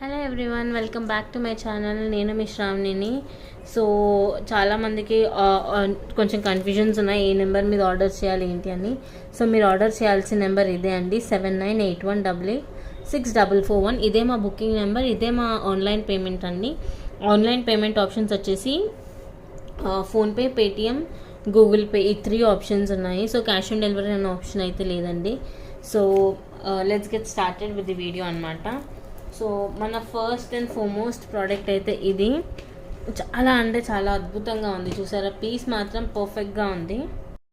Hello everyone, welcome back to my channel. నేను మీ శ్రావణిని. So చాలామందికి కొంచెం కన్ఫ్యూజన్స్ ఉన్నాయి, ఏ నెంబర్ మీద ఆర్డర్ చేయాలి ఏంటి అని. సో మీరు ఆర్డర్ చేయాల్సిన నెంబర్ ఇదే అండి, 7981886641. ఇదే మా బుకింగ్ నెంబర్, ఇదే మా ఆన్లైన్ పేమెంట్ అండి. ఆన్లైన్ పేమెంట్ ఆప్షన్స్ వచ్చేసి ఫోన్పే, పేటిఎం, గూగుల్ పే, ఈ 3 ఆప్షన్స్ ఉన్నాయి. సో క్యాష్ ఆన్ డెలివరీ అనే ఆప్షన్ అయితే లేదండి. So let's get started with the video అనమాట. సో మన ఫస్ట్ అండ్ ఫార్మోస్ట్ ప్రోడక్ట్ అయితే ఇది. చాలా అంటే చాలా అద్భుతంగా ఉంది, చూసారా? పీస్ మాత్రం పర్ఫెక్ట్గా ఉంది,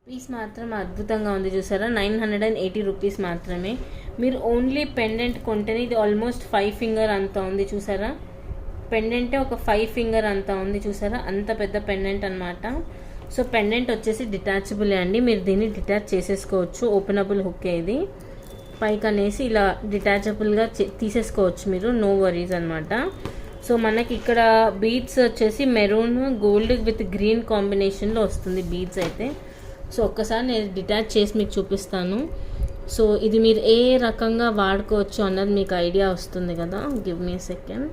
పీస్ మాత్రం అద్భుతంగా ఉంది, చూసారా? 980 రూపీస్ మాత్రమే. మీరు ఓన్లీ పెండెంట్ కొంటేనే ఇది ఆల్మోస్ట్ 5 ఫింగర్ అంత ఉంది, చూసారా? పెండెంటే ఒక 5 ఫింగర్ అంత ఉంది, చూసారా? అంత పెద్ద పెండెంట్ అనమాట. సో పెండెంట్ వచ్చేసి డిటాచబులే అండి, మీరు దీన్ని డిటాచ్ చేసేసుకోవచ్చు. ఓపెనబుల్ హుక్ ఇది, పైకి అనేసి ఇలా డిటాచబుల్గా తీసేసుకోవచ్చు మీరు, నో వరీస్ అనమాట. సో మనకి ఇక్కడ బీడ్స్ వచ్చేసి మెరూన్, గోల్డ్ విత్ గ్రీన్ కాంబినేషన్లో వస్తుంది బీడ్స్ అయితే. సో ఒక్కసారి నేను డిటాచ్ చేసి మీకు చూపిస్తాను. సో ఇది మీరు ఏ రకంగా వాడుకోవచ్చు అన్నది మీకు ఐడియా వస్తుంది కదా. Give me second.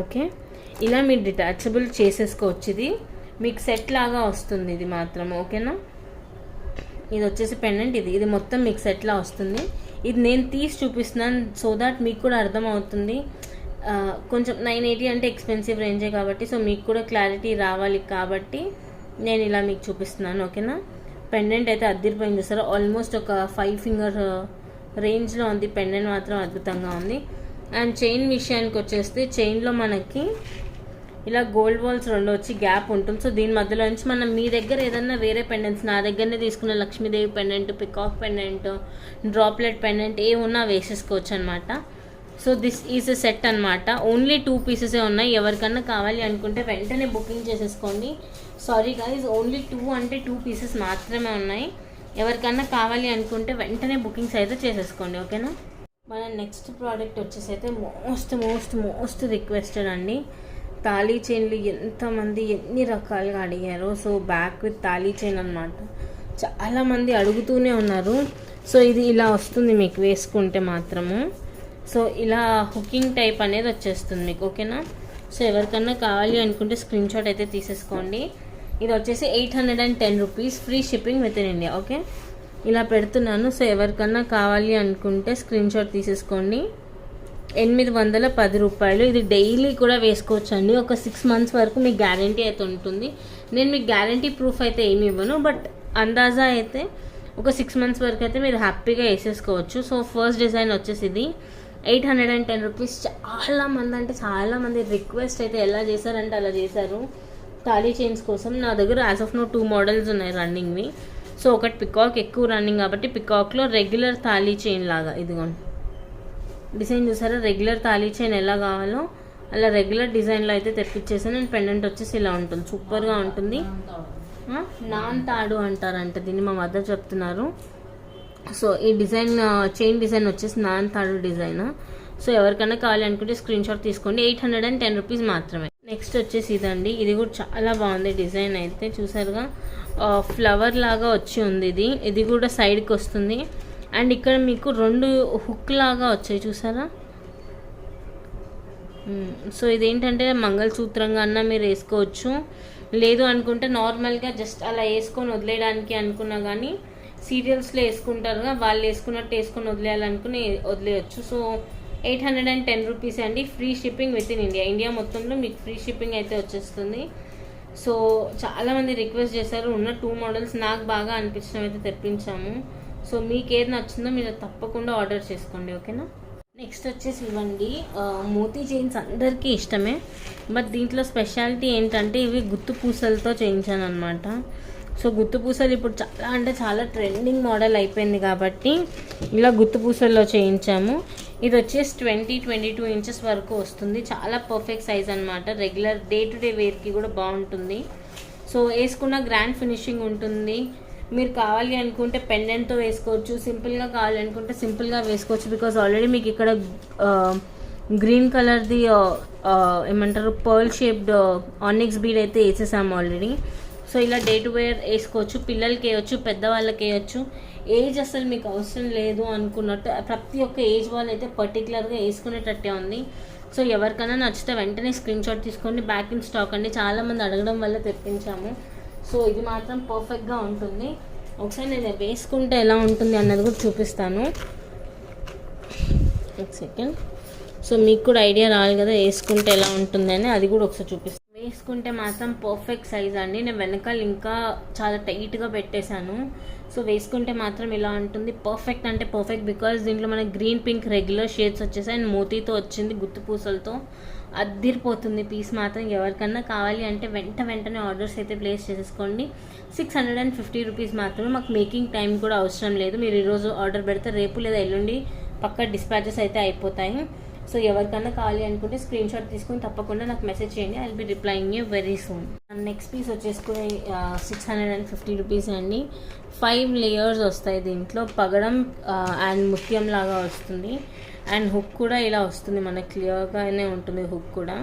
ఓకే, ఇలా మీరు డిటాచబుల్ చేసేసుకోవచ్చు. ఇది మీకు సెట్ లాగా వస్తుంది ఇది మాత్రం, ఓకేనా? ఇది వచ్చేసి పెండెంట్, ఇది మొత్తం మీకు సెట్లా వస్తుంది. ఇది నేను తీసి చూపిస్తున్నాను సో దాట్ మీకు కూడా అర్థమవుతుంది. కొంచెం 980 అంటే ఎక్స్పెన్సివ్ రేంజే కాబట్టి, సో మీకు కూడా క్లారిటీ రావాలి కాబట్టి నేను ఇలా మీకు చూపిస్తున్నాను, ఓకేనా? పెండెంట్ అయితే అద్దరిపోయింది, చూసారా? ఆల్మోస్ట్ ఒక 5 ఫింగర్ రేంజ్లో ఉంది. పెండెంట్ మాత్రం అద్భుతంగా ఉంది. అండ్ చైన్ విషయానికి వచ్చేస్తే, చైన్లో మనకి ఇలా గోల్డ్ బాల్స్ 2 వచ్చి గ్యాప్ ఉంటుంది. సో దీని మధ్యలో నుంచి మనం మీ దగ్గర ఏదన్నా వేరే పెండెంట్స్, నా దగ్గరనే తీసుకున్న Lakshmidevi pendant, peacock pendant, droplet pendant ఏ ఉన్నా వేసేసుకోవచ్చు అనమాట. So this is a set అనమాట. ఓన్లీ 2 పీసెసే ఉన్నాయి. ఎవరికన్నా కావాలి అనుకుంటే వెంటనే బుకింగ్ చేసేసుకోండి. సారీ గైజ్, ఓన్లీ 2 అంటే 2 పీసెస్ మాత్రమే ఉన్నాయి. ఎవరికన్నా కావాలి అనుకుంటే వెంటనే బుకింగ్స్ అయితే చేసేసుకోండి, ఓకేనా? మన నెక్స్ట్ ప్రోడక్ట్ వచ్చేసి అయితే మోస్ట్ రిక్వెస్టెడ్ అండి. తాళీ చైన్లు ఎంతమంది ఎన్ని రకాలుగా అడిగారు. So back with thali chain అనమాట, చాలామంది అడుగుతూనే ఉన్నారు. సో ఇది ఇలా వస్తుంది మీకు వేసుకుంటే మాత్రము. సో ఇలా హుకింగ్ టైప్ అనేది వచ్చేస్తుంది మీకు, ఓకేనా? సో ఎవరికన్నా కావాలి అనుకుంటే స్క్రీన్ షాట్ అయితే తీసేసుకోండి. ఇది వచ్చేసి 810 rupees, free shipping within India, okay? ఇలా పెడుతున్నాను. సో ఎవరికన్నా కావాలి అనుకుంటే స్క్రీన్ షాట్ తీసేసుకోండి. 810 రూపాయలు. ఇది డైలీ కూడా వేసుకోవచ్చు అండి. ఒక 6 మంత్స్ వరకు మీకు గ్యారంటీ అయితే ఉంటుంది. నేను మీకు గ్యారంటీ ప్రూఫ్ అయితే ఏమి ఇవ్వను, బట్ అందాజా అయితే ఒక 6 మంత్స్ వరకు అయితే మీరు హ్యాపీగా వేసేసుకోవచ్చు. సో ఫస్ట్ డిజైన్ వచ్చేసి ఇది 810 రూపీస్. చాలామంది రిక్వెస్ట్ అయితే ఎలా చేశారంటే అలా చేశారు తాళీ చైన్స్ కోసం. నా దగ్గర యాజ్ ఆఫ్ నో 2 మోడల్స్ ఉన్నాయి రన్నింగ్వి. సో ఒకటి పికాక్ ఎక్కువ రన్నింగ్ కాబట్టి పికాక్లో రెగ్యులర్ తాళీ చైన్ లాగా, ఇదిగోండి డిజైన్ చూసారా? రెగ్యులర్ తాళీ చైన్ ఎలా కావాలో అలా రెగ్యులర్ డిజైన్లో అయితే తెప్పించేసాను. అండ్ పెండెంట్ వచ్చేసి ఇలా ఉంటుంది, సూపర్గా ఉంటుంది. నాన్ తాడు అంటారంట దీన్ని, మా మదర్ చెప్తున్నారు. సో ఈ డిజైన్, చైన్ డిజైన్ వచ్చేసి నాన్ తాడు డిజైన్. సో ఎవరికైనా కావాలి అనుకుంటే స్క్రీన్ షాట్ తీసుకోండి. 810 రూపీస్ మాత్రమే. నెక్స్ట్ వచ్చేసి ఇదండి, ఇది కూడా చాలా బాగుంది డిజైన్ అయితే, చూసారుగా? ఫ్లవర్ లాగా వచ్చి ఉంది. ఇది కూడా సైడ్కి వస్తుంది. అండ్ ఇక్కడ మీకు 2 హుక్ లాగా వచ్చాయి, చూసారా? సో ఇదేంటంటే మంగళసూత్రంగా అన్నా మీరు వేసుకోవచ్చు, లేదు అనుకుంటే నార్మల్గా జస్ట్ అలా వేసుకొని వదిలేయడానికి అనుకున్నా కానీ సీరియల్స్లో వేసుకుంటారుగా, వాళ్ళు వేసుకున్నట్టు వేసుకొని వదిలేయాలనుకుని వదిలేయచ్చు. సో 810 రూపీస్ అండి, free shipping within India. India మొత్తంలో మీకు ఫ్రీ షిప్పింగ్ అయితే వచ్చేస్తుంది. సో చాలామంది రిక్వెస్ట్ చేశారు, ఉన్న 2 మోడల్స్ నాకు బాగా అనిపించినవి అయితే తెప్పించాము. సో మీకు ఏది నచ్చిందో మీరు తప్పకుండా ఆర్డర్ చేసుకోండి, ఓకేనా? నెక్స్ట్ వచ్చేసి ఇవ్వండి, మోతీ చైన్స్ అందరికీ ఇష్టమే, బట్ దీంట్లో స్పెషాలిటీ ఏంటంటే ఇవి గుత్తు పూసలతో చేయించాను అనమాట. సో గుత్తు పూసలు ఇప్పుడు చాలా ట్రెండింగ్ మోడల్ అయిపోయింది కాబట్టి ఇలా గుత్తు పూసల్లో చేయించాము. ఇది వచ్చేసి 22 ఇంచెస్ వరకు వస్తుంది. చాలా పర్ఫెక్ట్ సైజ్ అనమాట. రెగ్యులర్ డే టు డే వేర్కి కూడా బాగుంటుంది. సో వేసుకున్న గ్రాండ్ ఫినిషింగ్ ఉంటుంది. మీరు కావాలి అనుకుంటే పెండెంట్తో వేసుకోవచ్చు, సింపుల్గా కావాలి అనుకుంటే సింపుల్గా వేసుకోవచ్చు. బికాజ్ ఆల్రెడీ మీకు ఇక్కడ గ్రీన్ కలర్ది ఏమంటారు పర్ల్ షేప్డ్ ఆనిక్స్ బీడ్ అయితే వేసేసాము ఆల్రెడీ. సో ఇలా డే టు వేర్ వేసుకోవచ్చు, పిల్లలకి వేయచ్చు, పెద్దవాళ్ళకి వేయచ్చు, ఏజ్ అసలు మీకు అవసరం లేదు అనుకున్నట్టు ప్రతి ఒక్క ఏజ్ వాళ్ళు అయితే పర్టికులర్గా వేసుకునేటట్టే ఉంది. సో ఎవరికైనా నచ్చితే వెంటనే స్క్రీన్ షాట్ తీసుకోండి. బ్యాక్ ఇన్ స్టాక్ అండి, చాలామంది అడగడం వల్ల తెప్పించాము. సో ఇది మాత్రం పర్ఫెక్ట్గా ఉంటుంది. ఒకసారి నేను వేసుకుంటే ఎలా ఉంటుంది అన్నది కూడా చూపిస్తాను. ఒక సెకండ్. సో మీకు కూడా ఐడియా రావాలి కదా వేసుకుంటే ఎలా ఉంటుందని, అది కూడా ఒకసారి చూపిస్తాను. వేసుకుంటే మాత్రం పర్ఫెక్ట్ సైజ్ అండి. నేను వెనకాల ఇంకా చాలా టైట్గా పెట్టేశాను. సో వేసుకుంటే మాత్రం ఇలా ఉంటుంది. పర్ఫెక్ట్ అంటే పర్ఫెక్ట్, బికాజ్ దీంట్లో మనకి గ్రీన్ పింక్ రెగ్యులర్ షేడ్స్ వచ్చేసాయి అండ్ మోతీతో వచ్చింది, గుత్తు పూసలతో. అద్దిరిపోతుంది పీస్ మాత్రం. ఎవరికన్నా కావాలి అంటే వెంటనే ఆర్డర్స్ అయితే ప్లేస్ చేసేసుకోండి. 650 రూపీస్ మాత్రమే. మాకు మేకింగ్ టైం కూడా అవసరం లేదు. మీరు ఈరోజు ఆర్డర్ పెడితే రేపు లేదా ఎల్లుండి పక్క డిస్పాచెస్ అయితే అయిపోతాయి. సో ఎవరికన్నా కావాలి అనుకుంటే స్క్రీన్ షాట్ తీసుకుని తప్పకుండా నాకు మెసేజ్ చేయండి. I will be replying you very soon. Next piece వచ్చేసుకుని 650 రూపీస్ అండి. 5 లేయర్స్ వస్తాయి దీంట్లో. పగడం అండ్ ముత్యం లాగా వస్తుంది అండ్ హుక్ కూడా ఇలా వస్తుంది, మనకు క్లియర్గానే ఉంటుంది హుక్ కూడా.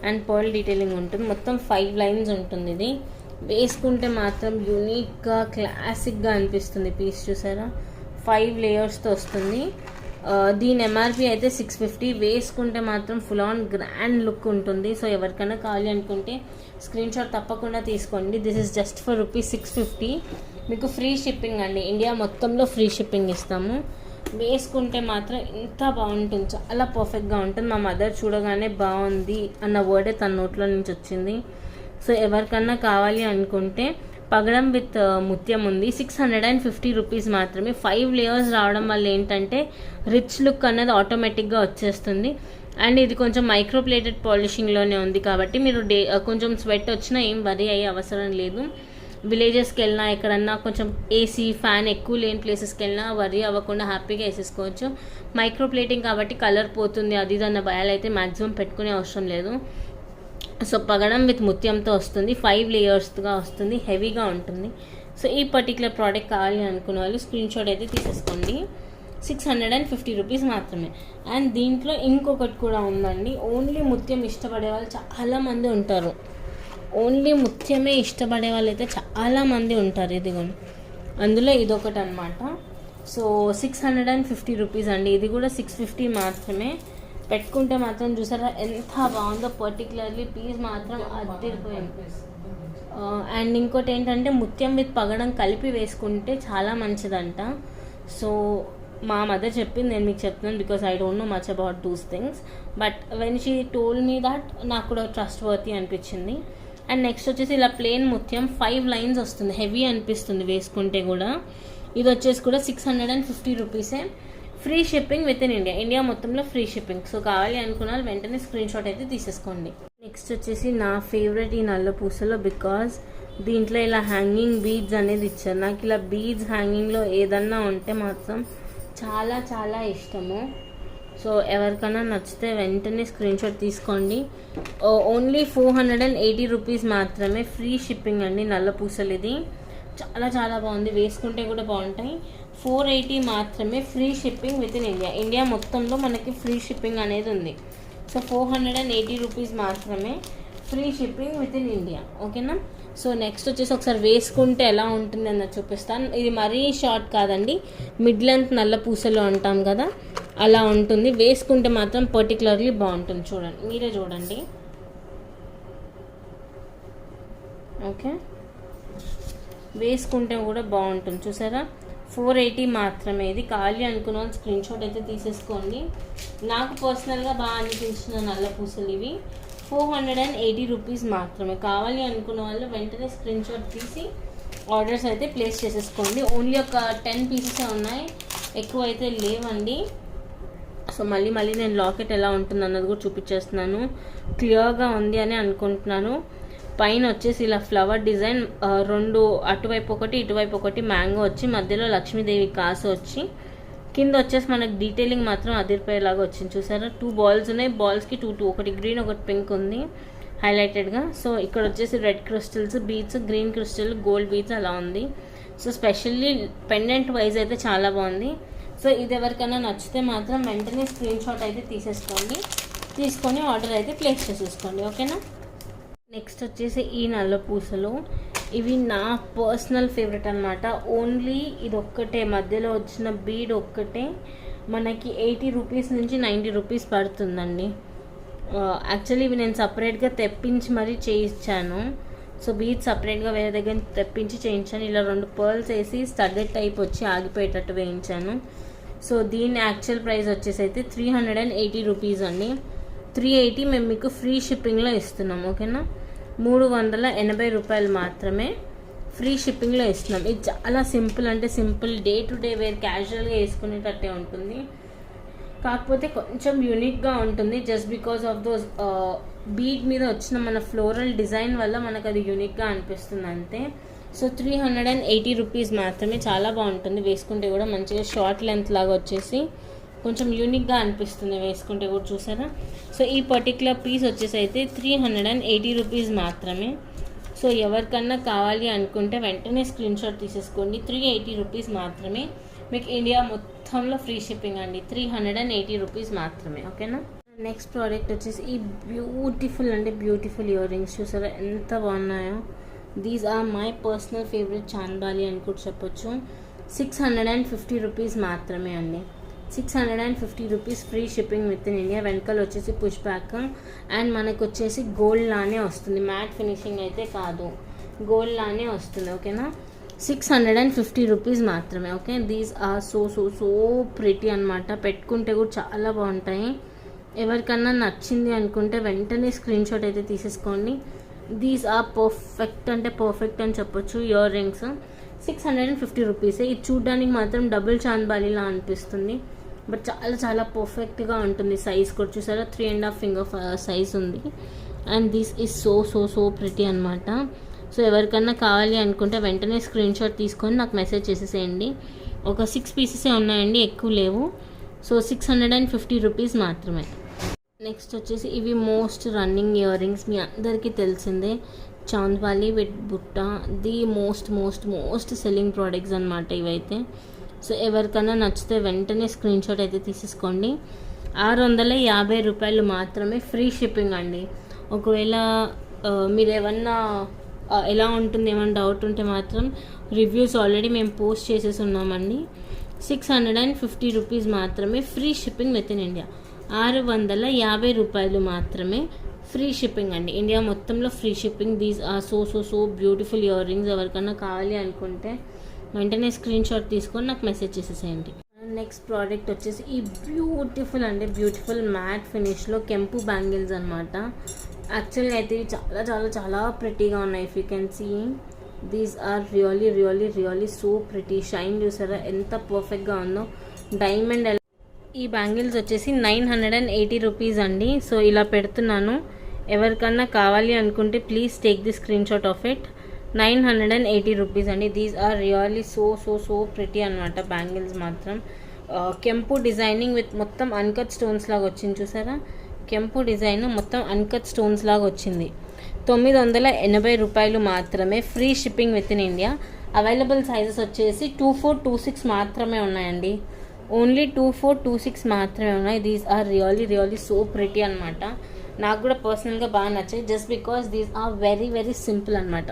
అండ్ పర్ల్ డీటెయిలింగ్ ఉంటుంది. మొత్తం 5 లైన్స్ ఉంటుంది. ఇది వేసుకుంటే మాత్రం యూనిక్గా క్లాసిక్గా అనిపిస్తుంది పీస్. చూసారా, 5 లేయర్స్తో వస్తుంది. దీని ఎంఆర్పి అయితే 650. వేసుకుంటే మాత్రం ఫుల్ ఆన్ గ్రాండ్ లుక్ ఉంటుంది. సో ఎవరికైనా కావాలి అనుకుంటే స్క్రీన్ షాట్ తప్పకుండా తీసుకోండి. This is just for ₹650. మీకు ఫ్రీ షిప్పింగ్ అండి, ఇండియా మొత్తంలో ఫ్రీ షిప్పింగ్ ఇస్తాము. వేసుకుంటే మాత్రం ఇంత బాగుంటుంది, చాలా పర్ఫెక్ట్గా ఉంటుంది. మా మదర్ చూడగానే బాగుంది అన్న వర్డే తన నోట్లో నుంచి వచ్చింది. సో ఎవరికన్నా కావాలి అనుకుంటే పగడం విత్ ముత్యం ఉంది. 650 రూపీస్ మాత్రమే. 5 లేయర్స్ రావడం వల్ల ఏంటంటే రిచ్ లుక్ అనేది ఆటోమేటిక్గా వచ్చేస్తుంది. అండ్ ఇది కొంచెం మైక్రోప్లేటెడ్ పాలిషింగ్లోనే ఉంది కాబట్టి మీరు కొంచెం స్వెట్ వచ్చినా ఏం వరీ అయ్యే అవసరం లేదు. విలేజెస్కి వెళ్ళినా ఎక్కడన్నా కొంచెం ఏసీ ఫ్యాన్ ఎక్కువ లేని ప్లేసెస్కి వెళ్ళినా వరీ అవ్వకుండా హ్యాపీగా వేసేసుకోవచ్చు. మైక్రోప్లేటింగ్ కాబట్టి కలర్ పోతుంది అది ఇది అన్న భయాలు అయితే మ్యాక్సిమం పెట్టుకునే అవసరం లేదు. సో పగడం విత్ ముత్యంతో వస్తుంది. 5 లేయర్స్గా వస్తుంది, హెవీగా ఉంటుంది. సో ఈ పర్టికులర్ ప్రోడక్ట్ కావాలి అనుకున్న వాళ్ళు స్క్రీన్ షాట్ అయితే తీసేసుకోండి. 650 రూపీస్ మాత్రమే. అండ్ దీంట్లో ఇంకొకటి కూడా ఉందండి. ఓన్లీ ముత్యం ఇష్టపడే వాళ్ళు చాలామంది ఉంటారు. ఓన్లీ ముత్యమే ఇష్టపడే వాళ్ళు అయితే చాలామంది ఉంటారు. ఇదిగోండి, అందులో ఇదొకటి అనమాట. సో 650 రూపీస్ అండి. ఇది కూడా 650 మాత్రమే. పెట్టుకుంటే మాత్రం చూసారా ఎంత బాగుందో. పర్టికులర్లీ పీస్ మాత్రం అదిరిపోయింది. అండ్ ఇంకోటి ఏంటంటే ముత్యం విత్ పగడం కలిపి వేసుకుంటే చాలా మంచిదంట. సో మా మదర్ చెప్పింది, నేను మీకు చెప్తున్నాను because I don't no much about those things. But when she told me that నాకు కూడా ట్రస్ట్ వర్తీ అనిపించింది. అండ్ నెక్స్ట్ వచ్చేసి ఇలా ప్లెయిన్ ముత్యం 5 లైన్స్ వస్తుంది, హెవీ అనిపిస్తుంది వేసుకుంటే కూడా. ఇది వచ్చేసి కూడా 650 రూపీసే. Free shipping within India, India మొత్తంలో ఫ్రీ షిప్పింగ్. సో కావాలి అనుకున్న వాళ్ళు వెంటనే స్క్రీన్ షాట్ అయితే తీసేసుకోండి. నెక్స్ట్ వచ్చేసి నా ఫేవరెట్ ఈ నల్ల పూసలో, బికాజ్ దీంట్లో ఇలా హ్యాంగింగ్ బీడ్స్ అనేది ఇచ్చారు. నాకు ఇలా బీడ్స్ హ్యాంగింగ్లో ఏదన్నా ఉంటే మాత్రం చాలా చాలా ఇష్టము. సో ఎవరికైనా నచ్చితే వెంటనే స్క్రీన్ షాట్ తీసుకోండి. ఓన్లీ 480 రూపీస్ మాత్రమే. ఫ్రీ షిప్పింగ్ అండి నల్ల పూసలు. ఇది చాలా చాలా బాగుంది, వేసుకుంటే కూడా బాగుంటాయి. 480 మాత్రమే. Free shipping within India, India మొత్తంలో మనకి ఫ్రీ షిప్పింగ్ అనేది ఉంది. సో 480 రూపీస్ మాత్రమే, free shipping within India. ఓకేనా. సో నెక్స్ట్ వచ్చేసి ఒకసారి వేసుకుంటే ఎలా ఉంటుంది అన్నది చూపిస్తాను. ఇది మరీ షార్ట్ కాదండి, మిడ్ లెంత్ నల్ల పూసలు అంటాం కదా, అలా ఉంటుంది. వేసుకుంటే మాత్రం పర్టికులర్లీ బాగుంటుంది. చూడండి, మీరే చూడండి. ఓకే, వేసుకుంటే కూడా బాగుంటుంది. చూసారా, 480 మాత్రమే. ఇది ఖాళీ అనుకున్న వాళ్ళు స్క్రీన్ షాట్ అయితే తీసేసుకోండి. నాకు పర్సనల్గా బాగా అనిపించిన నల్ల పూసలు ఇవి. 480 రూపీస్ మాత్రమే. కావాలి అనుకున్న వాళ్ళు వెంటనే స్క్రీన్ షాట్ తీసి ఆర్డర్స్ అయితే ప్లేస్ చేసేసుకోండి. ఓన్లీ ఒక 10 పీసెస్ ఉన్నాయి, ఎక్కువ అయితే లేవండి. సో మళ్ళీ నేను లాకెట్ ఎలా ఉంటుంది అన్నది కూడా చూపించేస్తున్నాను. క్లియర్గా ఉంది అని అనుకుంటున్నాను. పైన వచ్చేసి ఇలా ఫ్లవర్ డిజైన్, 2 అటువైపు ఒకటి ఇటువైపు ఒకటి మ్యాంగో వచ్చి, మధ్యలో లక్ష్మీదేవి కాసు వచ్చి, కింద వచ్చేసి మనకి డీటెయిలింగ్ మాత్రం అదిరిపోయేలాగా వచ్చింది. చూసారా, 2 బాల్స్ ఉన్నాయి. బాల్స్కి 2 ఒకటి గ్రీన్ ఒకటి పింక్ ఉంది హైలైటెడ్గా. సో ఇక్కడ వచ్చేసి red crystals, beads, green crystal, gold beads అలా ఉంది. సో స్పెషల్లీ పెండెంట్ వైజ్ అయితే చాలా బాగుంది. సో ఇది ఎవరికైనా నచ్చితే మాత్రం వెంటనే స్క్రీన్ షాట్ అయితే తీసేసుకోండి, తీసుకొని ఆర్డర్ అయితే ప్లేస్ చేసేసుకోండి. ఓకేనా. నెక్స్ట్ వచ్చేసి ఈ నల్ల పూసలు, ఇవి నా పర్సనల్ ఫేవరెట్ అనమాట. ఓన్లీ ఇది ఒక్కటే మధ్యలో వచ్చిన బీడ్ ఒక్కటే మనకి 80 రూపీస్ నుంచి 90 రూపీస్ పడుతుందండి. యాక్చువల్లీ ఇవి నేను సపరేట్గా తెప్పించి మరీ చేయించాను. సో బీడ్ సపరేట్గా వేరే దగ్గర తెప్పించి చేయించాను. ఇలా 2 పర్ల్స్ వేసి స్టడ్డెడ్ టైప్ వచ్చి ఆగిపోయేటట్టు వేయించాను. సో దీని యాక్చువల్ ప్రైస్ వచ్చేసి అయితే 380 రూపీస్ అండి. 380 మేము మీకు ఫ్రీ షిప్పింగ్లో ఇస్తున్నాం, ఓకేనా. 380 రూపాయలు మాత్రమే ఫ్రీ షిప్పింగ్లో ఇస్తున్నాం. ఇది చాలా సింపుల్, అంటే simple day to day wear క్యాజువల్గా వేసుకునేటట్టే ఉంటుంది. కాకపోతే కొంచెం యూనిక్గా ఉంటుంది just because of those bead మీద వచ్చిన మన ఫ్లోరల్ డిజైన్ వల్ల మనకు అది యూనిక్గా అనిపిస్తుంది అంతే. సో 380 రూపీస్ మాత్రమే, చాలా బాగుంటుంది. వేసుకుంటే కూడా మంచిగా షార్ట్ లెంత్ లాగా వచ్చేసి కొంచెం యూనిక్గా అనిపిస్తుంది వేసుకుంటే కూడా, చూసారా. సో ఈ పర్టికులర్ పీస్ వచ్చేసి అయితే 380 రూపీస్ మాత్రమే. సో ఎవరికన్నా కావాలి అనుకుంటే వెంటనే స్క్రీన్ షాట్ తీసేసుకోండి. 380 రూపీస్ మాత్రమే, మీకు ఇండియా మొత్తంలో ఫ్రీ షిప్పింగ్ అండి. 380 రూపీస్ మాత్రమే, ఓకేనా. నెక్స్ట్ ప్రోడక్ట్ వచ్చేసి ఈ బ్యూటిఫుల్ అంటే బ్యూటిఫుల్ ఇయర్ రింగ్స్, చూసారా ఎంత బాగున్నాయో. These are my personal favourite chandbali అని కూడా చెప్పొచ్చు. 650 రూపీస్ మాత్రమే అండి. 650 rupees free shipping within India. వెనకాల వచ్చేసి పుష్ బ్యాక్ అండ్ మనకు వచ్చేసి గోల్డ్ లానే వస్తుంది, మ్యాట్ ఫినిషింగ్ అయితే కాదు, గోల్డ్ లానే వస్తుంది, ఓకేనా. 650 రూపీస్ మాత్రమే, okay. These are so so so pretty అనమాట. పెట్టుకుంటే కూడా చాలా బాగుంటాయి. ఎవరికన్నా నచ్చింది అనుకుంటే వెంటనే స్క్రీన్ షాట్ అయితే తీసేసుకోండి. దీస్ ఆర్ పర్ఫెక్ట్ అంటే పర్ఫెక్ట్ అని చెప్పొచ్చు ఇయర్ రింగ్స్. 650 రూపీసే. ఇది చూడడానికి మాత్రం డబుల్ చాంద్బాలిలా అనిపిస్తుంది, బట్ చాలా చాలా పర్ఫెక్ట్గా ఉంటుంది. సైజ్ కూడా చూసారా 3.5 ఫింగర్ సైజ్ ఉంది. And this is so so so pretty అనమాట. సో ఎవరికన్నా కావాలి అనుకుంటే వెంటనే స్క్రీన్ షాట్ తీసుకొని నాకు మెసేజ్ చేసేసేయండి. ఒక 6 పీసెసే ఉన్నాయండి, ఎక్కువ లేవు. సో 650 రూపీస్ మాత్రమే. నెక్స్ట్ వచ్చేసి ఇవి మోస్ట్ రన్నింగ్ ఇయర్ రింగ్స్, మీ అందరికీ తెలిసిందే. చాంద్బాలి విత్ బుట్ట, the most most most selling products అనమాట ఇవైతే. సో ఎవరికైనా నచ్చితే వెంటనే స్క్రీన్ షాట్ అయితే తీసేసుకోండి. 650 రూపాయలు మాత్రమే ఫ్రీ షిప్పింగ్ అండి. ఒకవేళ మీరు ఏమన్నా ఎలా ఉంటుంది ఏమన్నా డౌట్ ఉంటే మాత్రం రివ్యూస్ ఆల్రెడీ మేము పోస్ట్ చేసేసి ఉన్నామండి. 650 రూపీస్ మాత్రమే free shipping within India. 650 రూపాయలు మాత్రమే ఫ్రీ షిప్పింగ్ అండి, ఇండియా మొత్తంలో free shipping. These are so so so beautiful earrings. ఎవరికన్నా కావాలి అనుకుంటే వెంటనే స్క్రీన్ షాట్ తీసుకొని నాకు మెసేజ్ చేసేసేయండి. నెక్స్ట్ ప్రోడక్ట్ వచ్చేసి ఈ బ్యూటిఫుల్ అంటే బ్యూటిఫుల్ మ్యాట్ ఫినిష్లో కెంపు బ్యాంగిల్స్ అనమాట. యాక్చువల్గా అయితే ఇవి చాలా చాలా చాలా ప్రిటీగా ఉన్నాయి. If you can see these are really really really so pretty. Shine చూసారా ఎంత పర్ఫెక్ట్గా ఉందో. డైమండ్ ఈ బ్యాంగిల్స్ వచ్చేసి 980 రూపీస్ అండి. సో ఇలా పెడుతున్నాను, ఎవరికన్నా కావాలి అనుకుంటే please take the screenshot of it. 980 rupees అండి. These are really so so so pretty అనమాట బ్యాంగిల్స్ మాత్రం. కెంపు డిజైనింగ్ విత్ మొత్తం అన్కట్ స్టోన్స్ లాగా వచ్చింది, చూసారా. కెంపు డిజైన్ మొత్తం అన్కట్ స్టోన్స్ లాగా వచ్చింది. 980 రూపాయలు మాత్రమే free shipping within India. Available sizes వచ్చేసి 24, 26 మాత్రమే ఉన్నాయండి. ఓన్లీ 24, 26 మాత్రమే ఉన్నాయి. These are really really so pretty అనమాట. నాకు కూడా పర్సనల్గా బాగా నచ్చాయి just because these are very very simple అనమాట.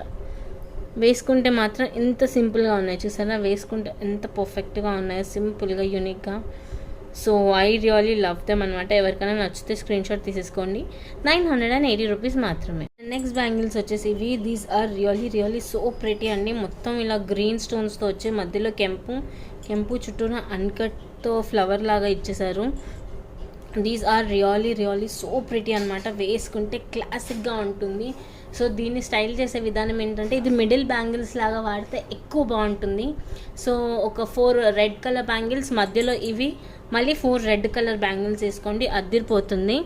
వేసుకుంటే మాత్రం ఎంత సింపుల్గా ఉన్నాయి, చూసారా. వేసుకుంటే ఎంత పర్ఫెక్ట్గా ఉన్నాయి, సింపుల్గా యూనిక్గా. So I really love them అనమాట. ఎవరికైనా నచ్చితే స్క్రీన్ షాట్ తీసేసుకోండి. 980 రూపీస్ మాత్రమే. నెక్స్ట్ బ్యాంగిల్స్ వచ్చేసి ఇవి. These are really really so pretty అండి. మొత్తం ఇలా గ్రీన్ స్టోన్స్తో వచ్చి మధ్యలో కెంపు చుట్టూన అన్కట్తో ఫ్లవర్ లాగా ఇచ్చేసారు. These are really really so pretty అనమాట. వేసుకుంటే క్లాసిక్గా ఉంటుంది. సో దీన్ని స్టైల్ చేసే విధానం ఏంటంటే ఇది మిడిల్ బ్యాంగిల్స్ లాగా వాడితే ఎక్కువ బాగుంటుంది. సో ఒక 4 రెడ్ కలర్ బ్యాంగిల్స్ మధ్యలో ఇవి, మళ్ళీ 4 రెడ్ కలర్ బ్యాంగిల్స్ వేసుకోండి, అద్దిరిపోతుంది.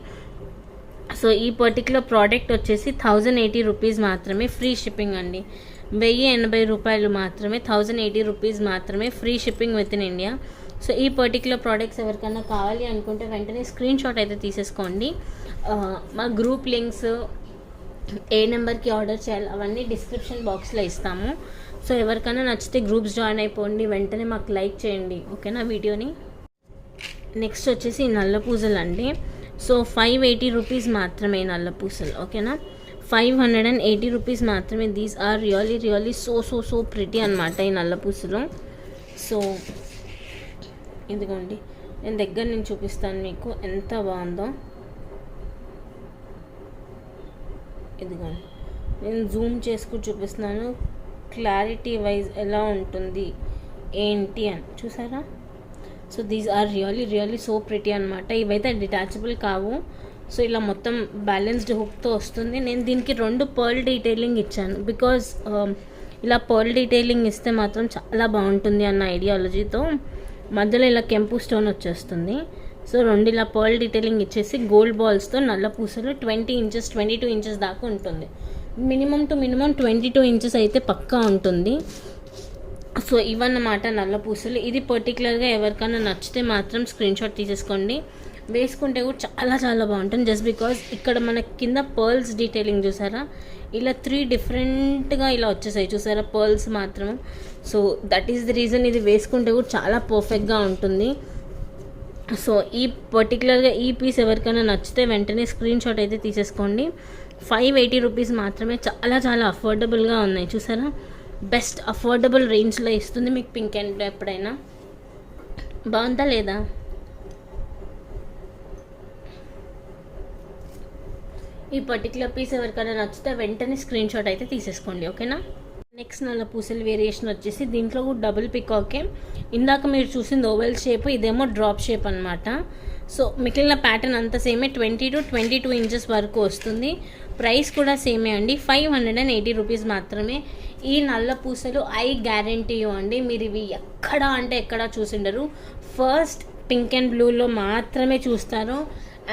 సో ఈ పర్టికులర్ ప్రోడక్ట్ వచ్చేసి 1080 రూపీస్ మాత్రమే ఫ్రీ షిప్పింగ్ అండి. 1080 రూపాయలు మాత్రమే, 1080 రూపీస్ మాత్రమే free shipping within India. So ఈ పర్టికులర్ ప్రోడక్ట్స్ ఎవరికైనా కావాలి అనుకుంటే వెంటనే స్క్రీన్ షాట్ అయితే తీసేసుకోండి. మా గ్రూప్ లింక్స్ ఏ నెంబర్కి ఆర్డర్ చేయాలి అవన్నీ డిస్క్రిప్షన్ బాక్స్లో ఇస్తాము. సో ఎవరికైనా నచ్చితే గ్రూప్స్ జాయిన్ అయిపోండి, వెంటనే మాకు లైక్ చేయండి, ఓకేనా వీడియోని. నెక్స్ట్ వచ్చేసి నల్ల పూసలు అండి. సో 580 రూపీస్ మాత్రమే నల్ల పూసలు, ఓకేనా. 580 రూపీస్ మాత్రమే. These are really so pretty అనమాట ఈ నల్ల పూసలు. సో ఇదిగోండి, నేను దగ్గర నుంచి చూపిస్తాను మీకు ఎంత బాగుందో. ఇదిగోండి, నేను జూమ్ చేసుకుని చూపిస్తున్నాను క్లారిటీ వైజ్ ఎలా ఉంటుంది ఏంటి అని, చూసారా? So these are really so pretty అనమాట. ఇవైతే డిటాచబుల్ కావు. సో ఇలా మొత్తం బ్యాలెన్స్డ్ హుక్తో వస్తుంది. నేను దీనికి 2 పర్ల్ డీటెయిలింగ్ ఇచ్చాను, బికాజ్ ఇలా పర్ల్ డీటెయిలింగ్ ఇస్తే మాత్రం చాలా బాగుంటుంది అన్న ఐడియాలజీతో మధ్యలో ఇలా కెంపు స్టోన్ వచ్చేస్తుంది. సో 2 ఇలా పర్ల్ డీటెయిలింగ్ ఇచ్చేసి గోల్డ్ బాల్స్తో నల్ల పూసలు 20 ఇంచెస్ 22 ఇంచెస్ దాకా ఉంటుంది. మినిమం 22 ఇంచెస్ అయితే పక్కా ఉంటుంది. సో ఇవన్నమాట నల్ల పూసలు. ఇది పర్టికులర్గా ఎవరికైనా నచ్చితే మాత్రం స్క్రీన్ షాట్ తీసేసుకోండి. వేసుకుంటే కూడా చాలా బాగుంటుంది. జస్ట్ బికాజ్ ఇక్కడ మన కింద పర్ల్స్ డీటెయిలింగ్ చూసారా, ఇలా 3 డిఫరెంట్గా ఇలా వచ్చేసాయి చూసారా పర్ల్స్ మాత్రం. So that is the reason ఇది వేసుకుంటే కూడా చాలా పర్ఫెక్ట్గా ఉంటుంది. సో ఈ పర్టికులర్గా ఈ పీస్ ఎవరికైనా నచ్చితే వెంటనే స్క్రీన్ షాట్ అయితే తీసేసుకోండి. 580 రూపీస్ మాత్రమే. చాలా అఫోర్డబుల్గా ఉన్నాయి చూసారా. బెస్ట్ అఫోర్డబుల్ రేంజ్లో ఇస్తుంది మీకు పింక్ అండ్ బ్లూ. ఎప్పుడైనా బాగుందా లేదా? ఈ పర్టికులర్ పీస్ ఎవరికైనా నచ్చితే వెంటనే స్క్రీన్ షాట్ అయితే తీసేసుకోండి, ఓకేనా? నెక్స్ట్ నల్ల పూసల వేరియేషన్ వచ్చేసి దీంట్లో కూడా డబుల్ పికాకే. ఇందాక మీరు చూసింది ఓవెల్ షేప్, ఇదేమో డ్రాప్ షేప్ అనమాట. సో మిగిలిన ప్యాటర్న్ అంతా సేమే, 20 to 22 ఇంచెస్ వరకు వస్తుంది. ప్రైస్ కూడా సేమే అండి, 580 రూపీస్ మాత్రమే. ఈ నల్ల పూసలు ఐ గ్యారంటీ అండి, మీరు ఇవి ఎక్కడ చూసిండరు. ఫస్ట్ పింక్ అండ్ బ్లూలో మాత్రమే చూస్తారు,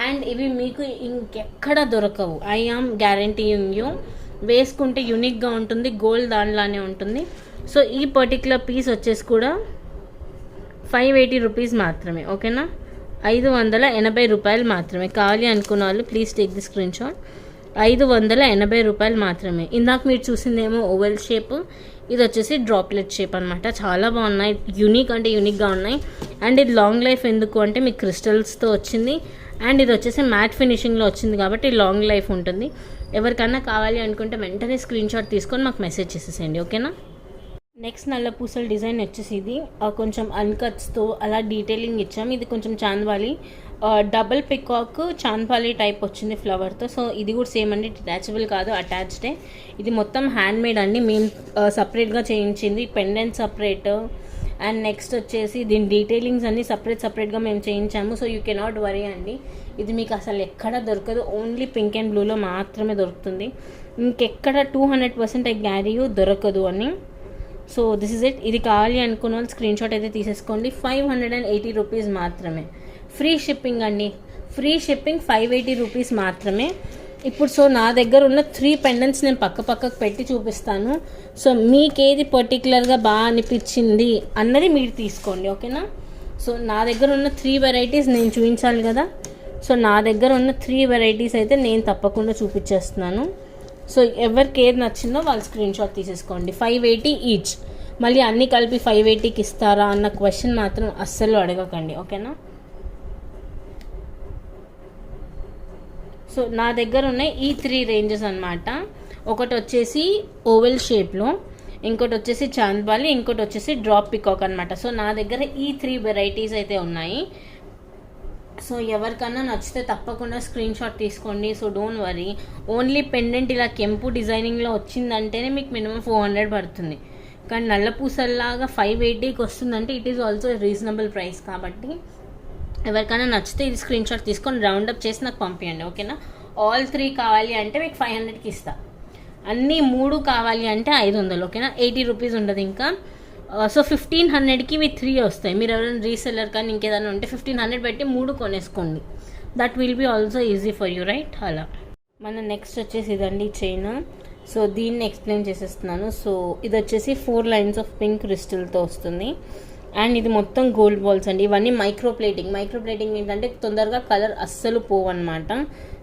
అండ్ ఇవి మీకు ఇంకెక్కడ దొరకవు. I am guaranteeing you. వేసుకుంటే యూనిక్గా ఉంటుంది, గోల్డ్ దానిలానే ఉంటుంది. సో ఈ పర్టికులర్ పీస్ వచ్చేసి కూడా 580 రూపీస్ మాత్రమే, ఓకేనా? 580 రూపాయలు మాత్రమే. కావాలి అనుకున్న వాళ్ళు please take the screen shot. 580 రూపాయలు మాత్రమే. ఇందాక మీరు చూసిందేమో ఓవెల్ షేప్, ఇది వచ్చేసి డ్రాప్లెట్ షేప్ అనమాట. చాలా బాగున్నాయి, యూనిక్గా ఉన్నాయి. అండ్ ఇది లాంగ్ లైఫ్ ఎందుకు అంటే మీకు క్రిస్టల్స్తో వచ్చింది, అండ్ ఇది వచ్చేసి మ్యాట్ ఫినిషింగ్లో వచ్చింది కాబట్టి లాంగ్ లైఫ్ ఉంటుంది. ఎవరికన్నా కావాలి అనుకుంటే వెంటనే స్క్రీన్ షాట్ తీసుకొని మాకు మెసేజ్ చేసేసేయండి, ఓకేనా? నెక్స్ట్ నల్ల పూసల డిజైన్ వచ్చేసి ఇది కొంచెం అన్కట్స్తో అలా డీటెయిలింగ్ ఇచ్చాం. ఇది కొంచెం chandbali double peacock chandbali type వచ్చింది ఫ్లవర్తో. సో ఇది కూడా సేమ్ అండి, డిటాచబుల్ కాదు, అటాచ్డే. ఇది మొత్తం హ్యాండ్ మేడ్ అండి, మేము సపరేట్గా చేయించింది. పెండెంట్ సపరేట్, అండ్ నెక్స్ట్ వచ్చేసి దీని డీటెయిలింగ్స్ అన్నీ సపరేట్గా మేము చేయించాము. సో యూ కెనాట్ వరీ అండి, ఇది మీకు అసలు ఎక్కడ దొరకదు. ఓన్లీ పింక్ అండ్ బ్లూలో మాత్రమే దొరుకుతుంది. ఇంకెక్కడ 200% ఐ గ్యారీ దొరకదు అని. So this is it. ఇది కావాలి అనుకున్న వాళ్ళు స్క్రీన్ షాట్ అయితే తీసేసుకోండి. 580 రూపీస్ మాత్రమే. ఫ్రీ షిప్పింగ్ అండి, ఫ్రీ షిప్పింగ్ 580 రూపీస్ మాత్రమే. ఇప్పుడు సో నా దగ్గర ఉన్న 3 పెండెంట్స్ నేను పక్కకు పెట్టి చూపిస్తాను. సో మీకేది పర్టికులర్గా బాగా అనిపించింది అన్నది మీరు తీసుకోండి, ఓకేనా? సో నా దగ్గర ఉన్న 3 వెరైటీస్ నేను చూపించాలి కదా. సో నా దగ్గర ఉన్న 3 వెరైటీస్ అయితే నేను తప్పకుండా చూపించేస్తున్నాను. సో ఎవరికి ఏది నచ్చిందో వాళ్ళు స్క్రీన్ షాట్ తీసేసుకోండి. 580 ఈచ్. మళ్ళీ అన్నీ కలిపి 580కి ఇస్తారా అన్న క్వశ్చన్ మాత్రం అస్సలు అడగకండి, ఓకేనా? సో నా దగ్గర ఉన్నాయి ఈ 3 రేంజెస్ అనమాట. ఒకటి వచ్చేసి ఓవెల్ షేప్లో, ఇంకోటి వచ్చేసి చాంద్బాలి, ఇంకోటి వచ్చేసి డ్రాప్ పికాక్ అనమాట. సో నా దగ్గర ఈ 3 వెరైటీస్ అయితే ఉన్నాయి. సో ఎవరికన్నా నచ్చితే తప్పకుండా స్క్రీన్ షాట్ తీసుకోండి. So don't worry. Only pendant ఇలా కెంపు డిజైనింగ్లో వచ్చిందంటేనే మీకు మినిమం 400 పడుతుంది. కానీ నల్ల పూసల్లాగా 580కి వస్తుందంటే it is also reasonable price. కాబట్టి ఎవరికైనా నచ్చితే ఇది స్క్రీన్ షాట్ తీసుకొని రౌండప్ చేసి నాకు పంపించండి, ఓకేనా? ఆల్ 3 కావాలి అంటే మీకు 500కి ఇస్తా. అన్నీ 3 కావాలి అంటే 500, ఓకేనా? 80 రూపీస్ ఉండదు ఇంకా. సో 1500కి ఇవి 3 వస్తాయి. మీరు ఎవరైనా రీసెల్లర్ కానీ ఇంకేదైనా ఉంటే 1500 పెట్టి 3 కొనేసుకోండి. That will be also easy for you, right? అలా మన నెక్స్ట్ వచ్చేసి ఇదండి చైన్. సో దీన్ని ఎక్స్ప్లెయిన్ చేసేస్తున్నాను. సో ఇది వచ్చేసి 4 లైన్స్ ఆఫ్ పింక్ క్రిస్టల్తో వస్తుంది. అండ్ ఇది మొత్తం గోల్డ్ బాల్స్ అండి. ఇవన్నీ మైక్రో ప్లేటింగ్ ఏంటంటే తొందరగా కలర్ అస్సలు పోవన్నమాట.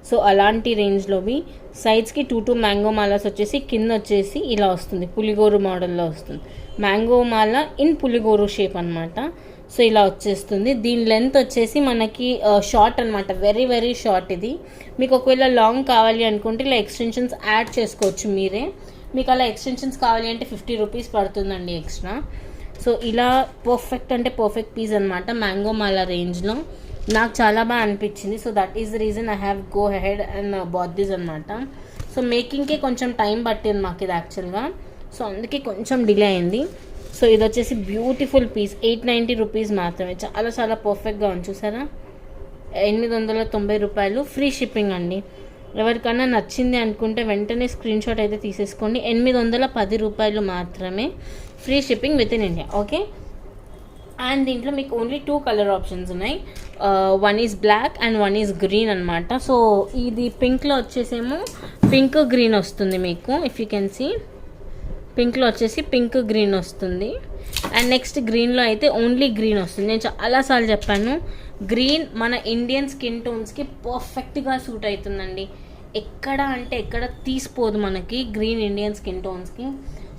సో అలాంటి రేంజ్లోవి సైడ్స్కి 2 మ్యాంగో మాలాస్ వచ్చేసి కింద వచ్చేసి ఇలా వస్తుంది, పులిగోరు మోడల్లో వస్తుంది. మ్యాంగో మాల ఇన్ పులిగోరు షేప్ అనమాట. సో ఇలా వచ్చేస్తుంది. దీని లెంత్ వచ్చేసి మనకి షార్ట్ అనమాట, వెరీ వెరీ షార్ట్. ఇది మీకు ఒకవేళ లాంగ్ కావాలి అనుకుంటే ఇలా ఎక్స్టెన్షన్స్ యాడ్ చేసుకోవచ్చు మీరే. మీకు అలా ఎక్స్టెన్షన్స్ కావాలి అంటే 50 రూపీస్ పడుతుందండి ఎక్స్ట్రా. సో ఇలా పర్ఫెక్ట్ అంటే పర్ఫెక్ట్ పీస్ అనమాట, మ్యాంగో మాలా రేంజ్లో. నాకు చాలా బాగా అనిపించింది. So that is the reason I have go head and bat this అనమాట. సో మేకింగ్కి కొంచెం టైం పట్టింది మాకు ఇది యాక్చువల్గా, సో అందుకే కొంచెం డిలే అయింది. సో ఇది వచ్చేసి బ్యూటిఫుల్ పీస్, 890 రూపీస్ మాత్రమే. చాలా చాలా పర్ఫెక్ట్గా ఉంది చూసారా, 890 రూపాయలు, ఫ్రీ షిప్పింగ్ అండి. ఎవరికైనా నచ్చింది అనుకుంటే వెంటనే స్క్రీన్ షాట్ అయితే తీసేసుకోండి. 810 రూపాయలు మాత్రమే, free shipping within India. Okay, and దీంట్లో మీకు ఓన్లీ 2 కలర్ ఆప్షన్స్ ఉన్నాయి. One is black and one is green అనమాట. సో ఇది పింక్లో వచ్చేసేమో పింక్ గ్రీన్ వస్తుంది మీకు. ఇఫ్ యూ కెన్ సీ, పింక్లో వచ్చేసి పింక్ గ్రీన్ వస్తుంది. అండ్ నెక్స్ట్ గ్రీన్లో అయితే ఓన్లీ గ్రీన్ వస్తుంది. నేను చాలాసార్లు చెప్పాను, గ్రీన్ మన ఇండియన్ స్కిన్ టోన్స్కి పర్ఫెక్ట్గా సూట్ అవుతుందండి. ఎక్కడ అంటే ఎక్కడ తీసిపోదు మనకి గ్రీన్ ఇండియన్ స్కిన్ టోన్స్కి.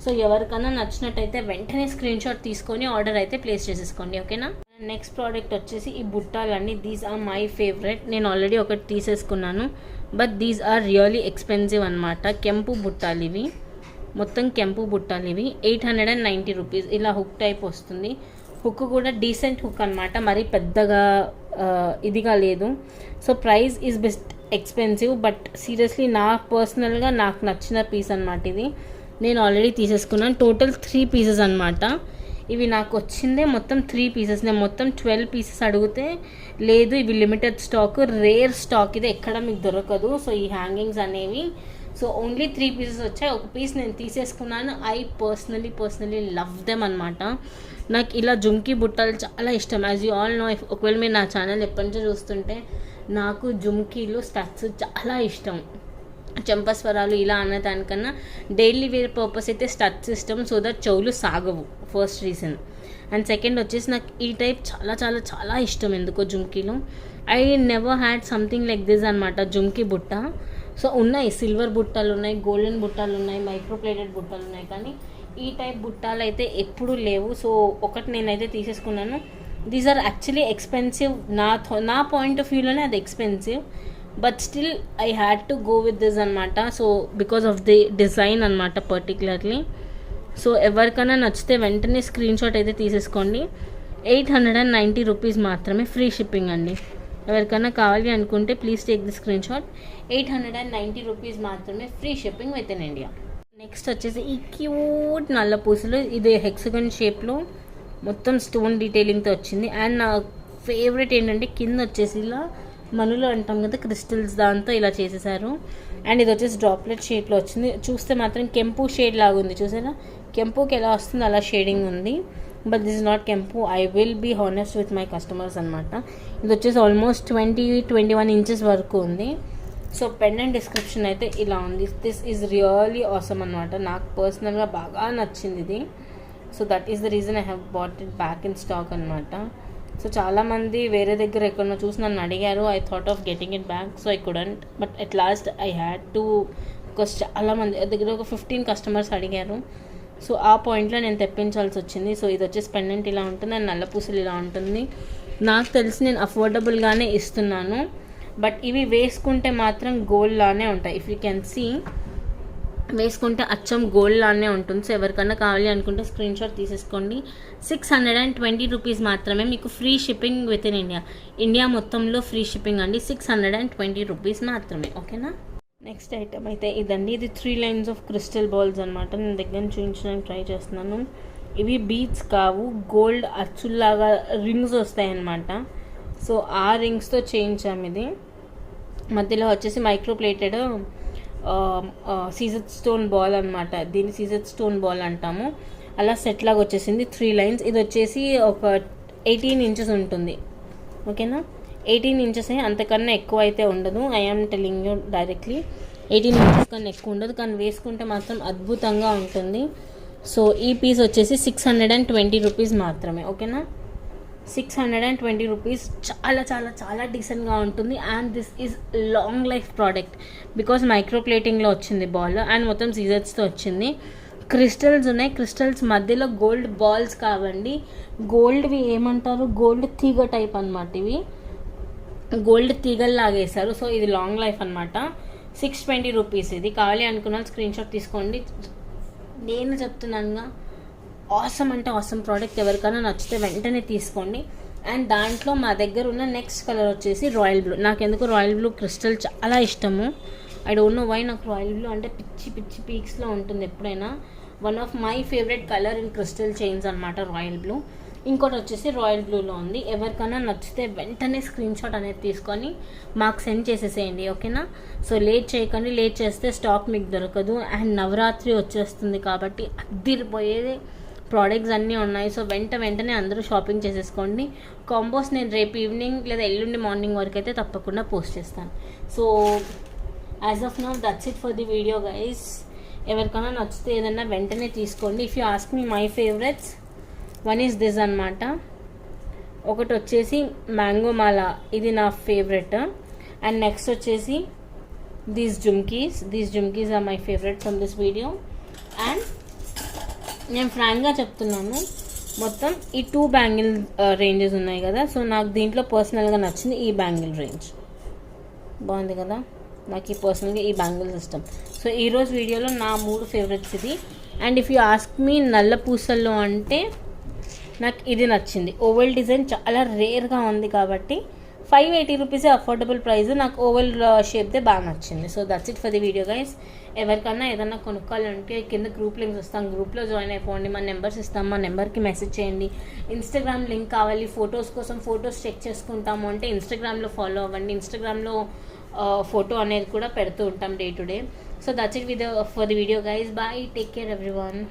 సో ఎవరికైనా నచ్చినట్టయితే వెంటనే స్క్రీన్ షాట్ తీసుకొని ఆర్డర్ అయితే ప్లేస్ చేసేసుకోండి. ఓకేనా. నెక్స్ట్ ప్రోడక్ట్ వచ్చేసి ఈ బుట్టాలండి. These are my favourite. నేను ఆల్రెడీ ఒకటి తీసేసుకున్నాను, but these are really expensive అనమాట. కెంపు బుట్టాలు ఇవి, మొత్తం కెంపు బుట్టాలు ఇవి. 890 రూపీస్. ఇలా హుక్ టైప్ వస్తుంది. హుక్ కూడా డీసెంట్ హుక్ అనమాట, మరీ పెద్దగా ఇదిగా లేదు. So price is best expensive, but seriously పర్సనల్గా నాకు నచ్చిన పీస్ అనమాట ఇది. నేను ఆల్రెడీ తీసేసుకున్నాను. టోటల్ 3 పీసెస్ అనమాట ఇవి. నాకు వచ్చిందే మొత్తం 3 పీసెస్. నేను మొత్తం 12 పీసెస్ అడిగితే లేదు ఇవి లిమిటెడ్ స్టాక్, రేర్ స్టాక్, ఇది ఎక్కడ మీకు దొరకదు. సో ఈ హ్యాంగింగ్స్ అనేవి, సో ఓన్లీ 3 పీసెస్ వచ్చాయి. ఒక పీస్ నేను తీసేసుకున్నాను. ఐ పర్సనలీ లవ్ దెమ్ అనమాట. నాకు ఇలా జుమ్కీ బుట్టలు చాలా ఇష్టం. యాజ్ యూ ఆల్ నో, ఒకవేళ మీరు నా ఛానల్ ఎప్పటి నుంచో చూస్తుంటే, నాకు జుమ్కీలు స్టడ్స్ చాలా ఇష్టం. చెంపస్వరాలు ఇలా అన్న దానికన్నా డైలీ వేర్ పర్పస్ అయితే స్టడ్స్ ఇష్టం, సో దట్ చెవులు సాగవు, ఫస్ట్ రీజన్. అండ్ సెకండ్ వచ్చేసి నాకు ఈ టైప్ చాలా చాలా చాలా ఇష్టం ఎందుకో జుమ్కీలో. I never had something like this అనమాట, జుమ్కీ బుట్ట. సో ఉన్నాయి, సిల్వర్ బుట్టాలు ఉన్నాయి, గోల్డెన్ బుట్టాలు ఉన్నాయి, మైక్రోప్లేటెడ్ బుట్టాలు ఉన్నాయి, కానీ ఈ టైప్ బుట్టాలు అయితే ఎప్పుడూ లేవు. సో ఒకటి నేనైతే తీసేసుకున్నాను. These are actually expensive. నా పాయింట్ ఆఫ్ వ్యూలోనే అది expensive, but still I had to go with this అనమాట. So because of the design అనమాట పర్టికులర్లీ. సో ఎవరికైనా నచ్చితే వెంటనే స్క్రీన్ షాట్ అయితే తీసేసుకోండి. 890 రూపీస్ మాత్రమే, ఫ్రీ షిప్పింగ్ అండి. ఎవరికైనా కావాలి అనుకుంటే please take the screenshot. 890 rupees మాత్రమే, free shipping within India. Next వచ్చేసి ఈ క్యూట్ నల్ల పూసలు. ఇది హెక్సగన్ షేప్లో మొత్తం స్టోన్ డీటెయిలింగ్తో వచ్చింది. అండ్ నా ఫేవరెట్ ఏంటంటే కింద వచ్చేసి ఇలా మనులు అంటాం కదా, క్రిస్టల్స్, దాంతో ఇలా చేసేసారు. అండ్ ఇది వచ్చేసి డ్రాప్లెట్ షేప్లో వచ్చింది. చూస్తే మాత్రం కెంపు షేడ్ లాగా ఉంది, చూసారా కెంపుకి ఎలా వస్తుంది అలా షేడింగ్ ఉంది. బట్ దిస్ ఇస్ నాట్ కెంపు. I will be honest with my customers అనమాట. ఇది వచ్చేసి ఆల్మోస్ట్ 20-21 ఇంచెస్ వరకు ఉంది. సో పెండెంట్ డిస్క్రిప్షన్ అయితే ఇలా ఉంది. దిస్ ఈజ్ రియలీ ఆసమ్ అనమాట. నాకు పర్సనల్గా బాగా నచ్చింది ఇది. So that is the reason I have bought it back in stock అనమాట. సో చాలామంది వేరే దగ్గర ఎక్కడన్నా చూసి నన్ను అడిగారు. I thought of getting it back, so I couldn't, but at last I had to, because చాలామంది దగ్గర ఒక 15 కస్టమర్స్ అడిగారు. సో ఆ పాయింట్లో నేను తెప్పించాల్సి వచ్చింది. సో ఇది వచ్చేసి పెండెంట్ ఇలా ఉంటుంది అండ్ నల్ల పూసలు ఇలా ఉంటుంది. నాకు తెలిసి నేను అఫోర్డబుల్గానే ఇస్తున్నాను, బట్ ఇవి వేసుకుంటే మాత్రం గోల్డ్ లానే ఉంటాయి. ఇఫ్ యూ కెన్ సీ, వేసుకుంటే అచ్చం గోల్డ్ లానే ఉంటుంది. సో ఎవరికన్నా కావాలి అనుకుంటే స్క్రీన్ షాట్ తీసేసుకోండి. 620 రూపీస్ మాత్రమే, మీకు free shipping within India. India మొత్తంలో ఫ్రీ షిప్పింగ్ అండి. 620 రూపీస్ మాత్రమే. ఓకేనా. నెక్స్ట్ ఐటమ్ అయితే ఇదండి. ఇది 3 లైన్స్ ఆఫ్ క్రిస్టల్ బాల్స్ అనమాట. నేను దగ్గర చూపించడానికి ట్రై చేస్తున్నాను. ఇవి బీడ్స్ కావు, గోల్డ్ అచ్చుల్లాగా రింగ్స్ వస్తాయన్నమాట. సో ఆ రింగ్స్తో చేయించాము. ఇది మధ్యలో వచ్చేసి మైక్రోప్లేటెడ్ సీజెడ్ స్టోన్ బాల్ అనమాట. దీన్ని సీజెడ్ స్టోన్ బాల్ అంటాము. అలా సెట్ లాగా వచ్చేసింది 3 లైన్స్. ఇది వచ్చేసి ఒక 18 ఇంచెస్ ఉంటుంది. ఓకేనా, 18 ఇంచెస్, అంతకన్నా ఎక్కువ అయితే ఉండదు. I'm telling you directly, 18 inches కన్నా ఎక్కువ ఉండదు, కానీ వేసుకుంటే మాత్రం అద్భుతంగా ఉంటుంది. సో ఈ పీస్ వచ్చేసి 620 రూపీస్ మాత్రమే. ఓకేనా, 620 రూపీస్. చాలా చాలా చాలా డీసెంట్గా ఉంటుంది. And this is long life product, because మైక్రోప్లేటింగ్లో వచ్చింది బాల్ అండ్ మొత్తం సీజర్స్తో వచ్చింది. క్రిస్టల్స్ ఉన్నాయి. క్రిస్టల్స్ మధ్యలో గోల్డ్ బాల్స్ కావండి, గోల్డ్వి ఏమంటారు, గోల్డ్ తీగ టైప్ అనమాట. ఇవి గోల్డ్ తీగలు లాగేశారు. సో ఇది లాంగ్ లైఫ్ అనమాట. 620 రూపీస్. ఇది కావాలి అనుకున్న స్క్రీన్ షాట్ తీసుకోండి. నేను చెప్తున్నానుగా, ఆసమ్ అంటే ఆసమ్ ప్రోడక్ట్. ఎవరికైనా నచ్చితే వెంటనే తీసుకోండి. అండ్ దాంట్లో మా దగ్గర ఉన్న నెక్స్ట్ కలర్ వచ్చేసి రాయల్ బ్లూ. నాకు ఎందుకు రాయల్ బ్లూ క్రిస్టల్ చాలా ఇష్టము. I don't know why. నాకు రాయల్ బ్లూ అంటే పిచ్చి పిచ్చి పీక్స్లో ఉంటుంది ఎప్పుడైనా. One of my favourite colour in crystal chains అనమాట రాయల్ బ్లూ. ఇంకోటి వచ్చేసి రాయల్ బ్లూలో ఉంది. ఎవరికైనా నచ్చితే వెంటనే స్క్రీన్ షాట్ అనేది తీసుకొని మాకు సెండ్ చేసేసేయండి, ఓకేనా. సో లేట్ చేయకండి, లేట్ చేస్తే స్టాక్ మీకు దొరకదు. అండ్ నవరాత్రి వచ్చేస్తుంది కాబట్టి అద్దిరిపోయేది ప్రోడక్ట్స్ అన్నీ ఉన్నాయి. సో వెంటనే అందరూ షాపింగ్ చేసేసుకోండి. కాంబోస్ నేను రేపు ఈవినింగ్ లేదా ఎల్లుండి మార్నింగ్ వరకు అయితే తప్పకుండా పోస్ట్ చేస్తాను. So as of now that's it for the video guys. ఎవరికైనా నచ్చితే ఏదన్నా వెంటనే తీసుకోండి. If you ask me my favourites, one is this అనమాట. ఒకటి వచ్చేసి మ్యాంగో మాల, ఇది నా ఫేవరెట్. అండ్ నెక్స్ట్ వచ్చేసి these jhumkis are my favourite from this video. And నేను ఫ్రాంక్గా చెప్తున్నాను, మొత్తం ఈ 2 బ్యాంగిల్ రేంజెస్ ఉన్నాయి కదా. సో నాకు దీంట్లో పర్సనల్గా నచ్చింది ఈ బ్యాంగిల్ రేంజ్. బాగుంది కదా, నాకు ఈ పర్సనల్గా ఈ బ్యాంగిల్స్ ఇష్టం. సో ఈరోజు వీడియోలో నా 3 ఫేవరెట్స్ ఇది. అండ్ ఇఫ్ యూ ఆస్క్ మీ నల్ల పూసల్లో అంటే నాకు ఇది నచ్చింది. ఓవెల్ డిజైన్ చాలా రేర్గా ఉంది కాబట్టి 580 రూపీసే అఫోర్డబుల్ ప్రైస్. నాకు ఓవెల్ షేప్దే బాగా నచ్చింది. So that's it for the video guys. ఎవరికన్నా ఏదన్నా కొనుక్కోవాలంటే కింద గ్రూప్ లింక్స్ ఇస్తాం, గ్రూప్లో జాయిన్ అయిపోండి. మా నెంబర్స్ ఇస్తాం, మా నెంబర్కి మెసేజ్ చేయండి. ఇన్స్టాగ్రామ్ లింక్ కావాలి, ఫొటోస్ కోసం ఫొటోస్ చెక్ చేసుకుంటాము అంటే ఇన్స్టాగ్రామ్లో ఫాలో అవ్వండి. ఇన్స్టాగ్రామ్లో ఫోటో అనేది కూడా పెడుతూ ఉంటాం day to day. So that's it for the video guys. Bye, take care everyone.